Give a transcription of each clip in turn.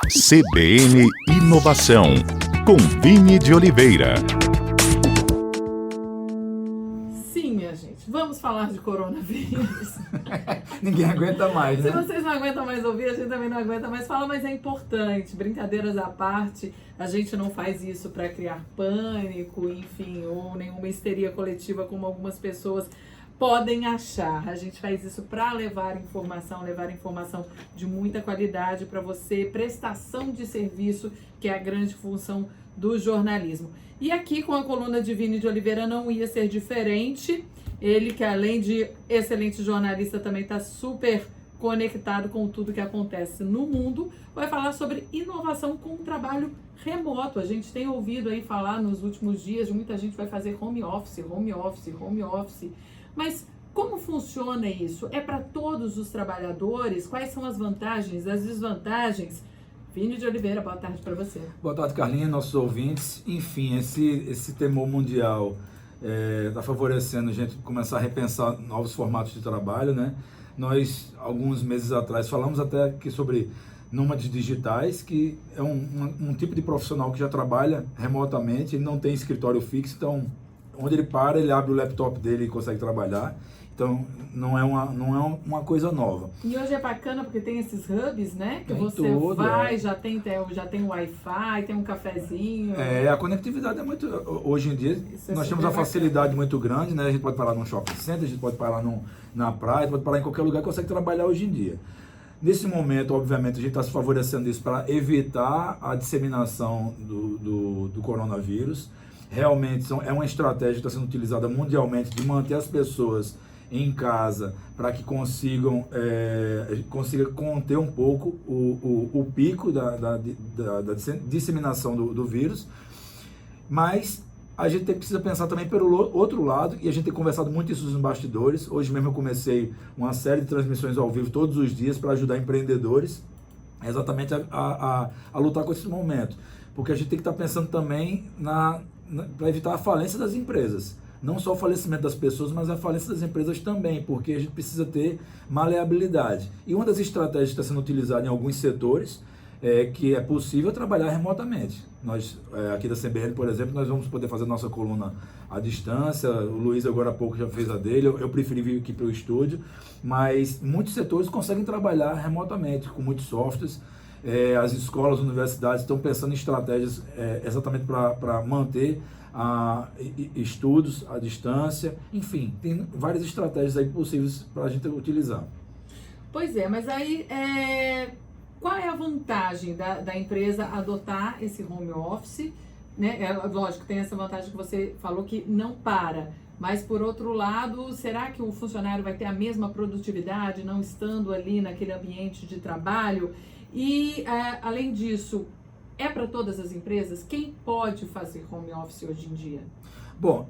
CBN Inovação, com Vini de Oliveira. Sim, minha gente, vamos falar de coronavírus. Ninguém aguenta mais, né? Se vocês não aguentam mais ouvir, a gente também não aguenta mais falar, mas é importante. Brincadeiras à parte, a gente não faz isso para criar pânico, enfim, ou nenhuma histeria coletiva como algumas pessoas podem achar. A gente faz isso para levar informação de muita qualidade para você, prestação de serviço, que é a grande função do jornalismo. E aqui com a coluna de Vini de Oliveira não ia ser diferente. Ele, que além de excelente jornalista, também está super conectado com tudo que acontece no mundo, vai falar sobre inovação com trabalho remoto. A gente tem ouvido aí falar nos últimos dias de muita gente vai fazer home office. Mas como funciona isso? É para todos os trabalhadores? Quais são as vantagens, as desvantagens? Vini de Oliveira, boa tarde para você. Boa tarde, Carlinha, nossos ouvintes. Enfim, esse temor mundial está favorecendo a gente começar a repensar novos formatos de trabalho, né? Nós, alguns meses atrás, falamos até aqui sobre nômades digitais, que é um tipo de profissional que já trabalha remotamente, ele não tem escritório fixo, então onde ele para, ele abre o laptop dele e consegue trabalhar. Então, não é uma coisa nova. E hoje é bacana porque tem esses hubs, né? Que tem você tudo, vai, já tem Wi-Fi, tem um cafezinho. A conectividade é muito... Hoje em dia, Isso nós temos uma facilidade muito grande, né? A gente pode parar num shopping center, a gente pode parar na praia, pode parar em qualquer lugar que consegue trabalhar hoje em dia. Nesse momento, obviamente, a gente está se favorecendo isso para evitar a disseminação do coronavírus. Realmente é uma estratégia que está sendo utilizada mundialmente de manter as pessoas em casa para que consiga conter um pouco o pico da disseminação do vírus. Mas a gente precisa pensar também pelo outro lado, e a gente tem conversado muito isso nos bastidores. Hoje mesmo eu comecei uma série de transmissões ao vivo todos os dias para ajudar empreendedores exatamente a lutar com esse momento. Porque a gente tem que estar pensando também para evitar a falência das empresas. Não só o falecimento das pessoas, mas a falência das empresas também, porque a gente precisa ter maleabilidade. E uma das estratégias que está sendo utilizada em alguns setores é que é possível trabalhar remotamente. Nós, aqui da CBN, por exemplo, nós vamos poder fazer nossa coluna à distância. O Luiz agora há pouco já fez a dele, eu preferi vir aqui para o estúdio, mas muitos setores conseguem trabalhar remotamente, com muitos softwares. As escolas, universidades estão pensando em estratégias exatamente para manter estudos à distância. Enfim, tem várias estratégias aí possíveis para a gente utilizar. Pois é, mas aí qual é a vantagem da empresa adotar esse home office? Né? Lógico, tem essa vantagem que você falou que não para. Mas, por outro lado, será que o funcionário vai ter a mesma produtividade não estando ali naquele ambiente de trabalho? E, além disso, é para todas as empresas? Quem pode fazer home office hoje em dia? Bom,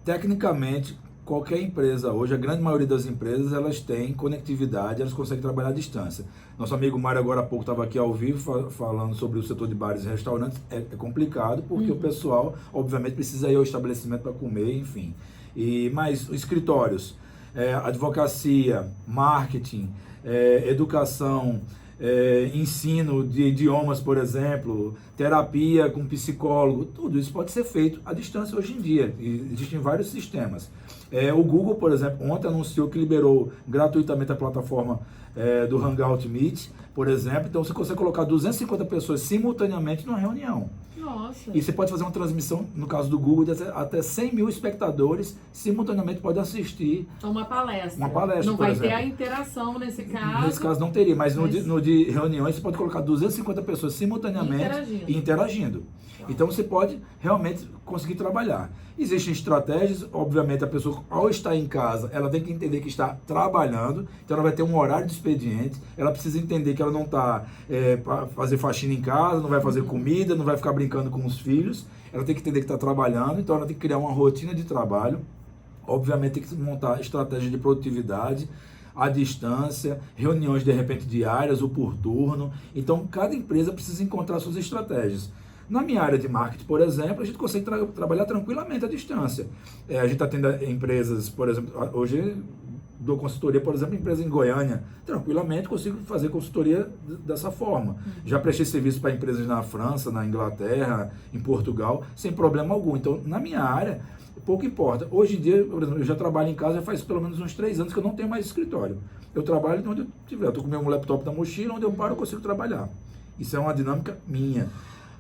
tecnicamente, qualquer empresa hoje, a grande maioria das empresas, elas têm conectividade, elas conseguem trabalhar à distância. Nosso amigo Mário agora há pouco estava aqui ao vivo falando sobre o setor de bares e restaurantes. É complicado porque o pessoal, obviamente, precisa ir ao estabelecimento para comer, enfim. Mas escritórios, advocacia, marketing, educação, ensino de idiomas, por exemplo, terapia com psicólogo, tudo isso pode ser feito à distância hoje em dia. Existem vários sistemas. O Google, por exemplo, ontem anunciou que liberou gratuitamente a plataforma do Hangout Meet, por exemplo. Então você consegue colocar 250 pessoas simultaneamente numa reunião. Nossa. E você pode fazer uma transmissão, no caso do Google, de até 100 mil espectadores simultaneamente podem assistir. Uma palestra. Uma palestra, não por vai exemplo. ter a interação nesse caso. Nesse caso não teria, mas no de reuniões você pode colocar 250 pessoas simultaneamente e interagindo. Então você pode realmente conseguir trabalhar. Existem estratégias, obviamente a pessoa ao estar em casa, ela tem que entender que está trabalhando, então ela vai ter um horário de expediente, ela precisa entender que ela não está para fazer faxina em casa, não vai fazer comida, não vai ficar brincando com os filhos, ela tem que entender que está trabalhando, então ela tem que criar uma rotina de trabalho, obviamente tem que montar estratégia de produtividade, à distância, reuniões de repente diárias ou por turno, então cada empresa precisa encontrar suas estratégias. Na minha área de marketing, por exemplo, a gente consegue trabalhar tranquilamente à distância. A gente está tendo empresas, por exemplo, hoje dou consultoria, por exemplo, em empresa em Goiânia, tranquilamente consigo fazer consultoria dessa forma. Já prestei serviço para empresas na França, na Inglaterra, em Portugal, sem problema algum. Então, na minha área, pouco importa. Hoje em dia, por exemplo, eu já trabalho em casa, já faz pelo menos uns 3 anos que eu não tenho mais escritório. Eu trabalho onde eu estiver. Eu estou com o meu laptop na mochila, onde eu paro eu consigo trabalhar. Isso é uma dinâmica minha.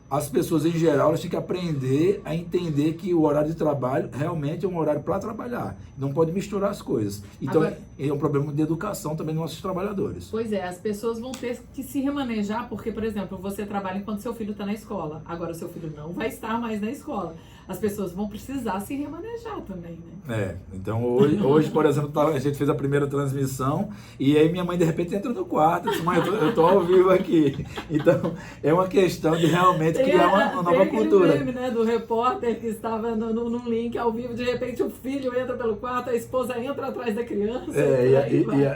As pessoas, em geral, elas têm que aprender a entender que o horário de trabalho realmente é um horário para trabalhar. Não pode misturar as coisas. Então, Agora, é um problema de educação também dos nossos trabalhadores. pois é, as pessoas vão ter que se remanejar, porque, por exemplo, você trabalha enquanto seu filho está na escola. Agora, o seu filho não vai estar mais na escola. As pessoas vão precisar se remanejar também, né? Então hoje, por exemplo, a gente fez a primeira transmissão e aí minha mãe de repente entra no quarto e diz, mãe, eu tô ao vivo aqui. Então, é uma questão de realmente criar uma nova cultura. Tem meme, né, do repórter que estava num link ao vivo, de repente o filho entra pelo quarto, a esposa entra atrás da criança.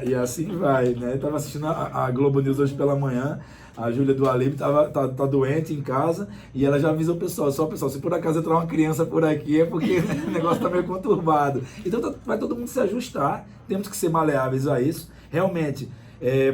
E assim vai, né? Eu tava assistindo a Globo News hoje pela manhã. A Júlia do Alibe tá doente em casa e ela já avisa o pessoal, se por acaso entrar uma criança por aqui é porque o negócio tá meio conturbado. Então vai todo mundo se ajustar, temos que ser maleáveis a isso. Realmente,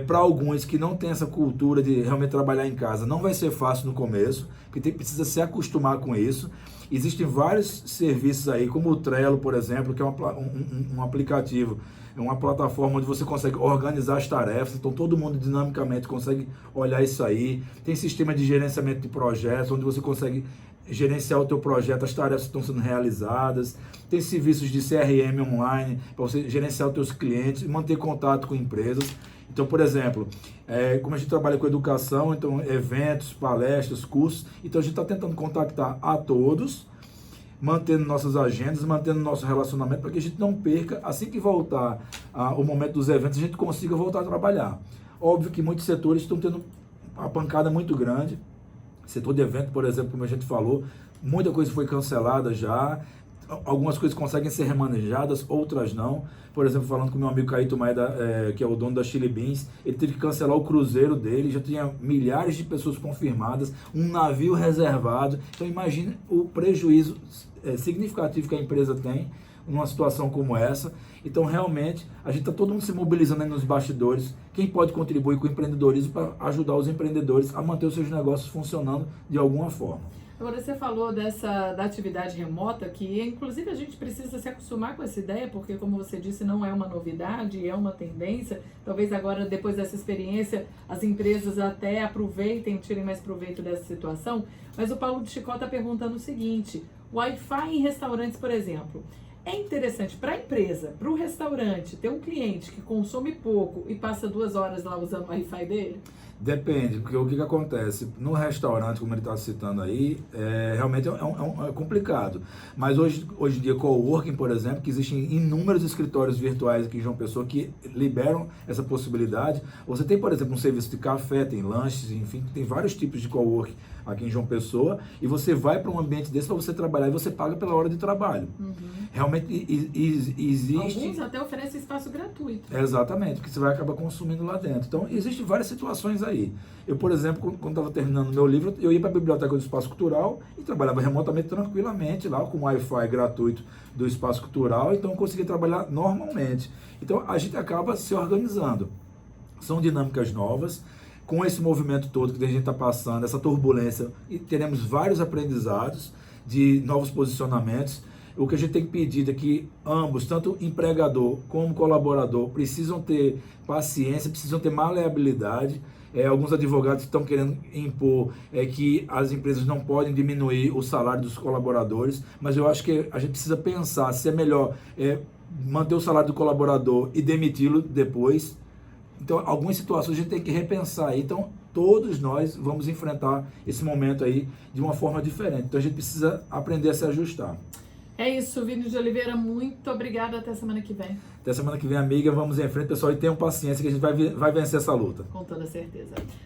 para alguns que não têm essa cultura de realmente trabalhar em casa, não vai ser fácil no começo, porque precisa se acostumar com isso. Existem vários serviços aí, como o Trello, por exemplo, que é um aplicativo, é uma plataforma onde você consegue organizar as tarefas, então todo mundo dinamicamente consegue olhar isso aí. Tem sistema de gerenciamento de projetos, onde você consegue gerenciar o teu projeto, as tarefas que estão sendo realizadas. Tem serviços de CRM online, para você gerenciar os teus clientes e manter contato com empresas. Então, por exemplo, como a gente trabalha com educação, então eventos, palestras, cursos, então a gente está tentando contactar a todos, mantendo nossas agendas, mantendo nosso relacionamento, para que a gente não perca, assim que voltar o momento dos eventos, a gente consiga voltar a trabalhar. Óbvio que muitos setores estão tendo uma pancada muito grande. Setor de evento, por exemplo, como a gente falou, muita coisa foi cancelada já. Algumas coisas conseguem ser remanejadas, outras não. Por exemplo, falando com o meu amigo Caíto Maeda, que é o dono da Chili Beans, ele teve que cancelar o cruzeiro dele, já tinha milhares de pessoas confirmadas, um navio reservado. Então imagine o prejuízo significativo que a empresa tem numa situação como essa. Então realmente a gente está todo mundo se mobilizando aí nos bastidores. Quem pode contribuir com o empreendedorismo para ajudar os empreendedores a manter os seus negócios funcionando de alguma forma. Agora, você falou da atividade remota, que inclusive a gente precisa se acostumar com essa ideia, porque, como você disse, não é uma novidade, é uma tendência. Talvez agora, depois dessa experiência, as empresas até aproveitem, tirem mais proveito dessa situação. Mas o Paulo de Chicó está perguntando o seguinte: Wi-Fi em restaurantes, por exemplo, é interessante para a empresa, para o restaurante, ter um cliente que consome pouco e passa 2 horas lá usando o Wi-Fi dele? Depende, porque o que acontece no restaurante, como ele está citando aí, realmente é complicado. Mas hoje em dia, coworking, por exemplo, que existem inúmeros escritórios virtuais aqui em João Pessoa que liberam essa possibilidade. Você tem, por exemplo, um serviço de café, tem lanches, enfim, tem vários tipos de coworking aqui em João Pessoa, e você vai para um ambiente desse para você trabalhar e você paga pela hora de trabalho. Realmente existe... Alguns até oferecem espaço gratuito. Exatamente, porque você vai acabar consumindo lá dentro. Então, existem várias situações aí. Eu, por exemplo, quando estava terminando o meu livro, eu ia para a biblioteca do Espaço Cultural e trabalhava remotamente, tranquilamente, lá com o Wi-Fi gratuito do Espaço Cultural, então eu conseguia trabalhar normalmente. Então, a gente acaba se organizando. São dinâmicas novas. Com esse movimento todo que a gente está passando, essa turbulência, e teremos vários aprendizados de novos posicionamentos. O que a gente tem pedido é que ambos, tanto empregador como colaborador, precisam ter paciência, precisam ter maleabilidade. Alguns advogados estão querendo impor que as empresas não podem diminuir o salário dos colaboradores, mas eu acho que a gente precisa pensar se é melhor manter o salário do colaborador e demiti-lo depois. Então, algumas situações a gente tem que repensar. Então, todos nós vamos enfrentar esse momento aí de uma forma diferente. Então, a gente precisa aprender a se ajustar. É isso, Vini de Oliveira, muito obrigada, até semana que vem. Até semana que vem, amiga, vamos em frente, pessoal, e tenham paciência que a gente vai vencer essa luta. Com toda certeza.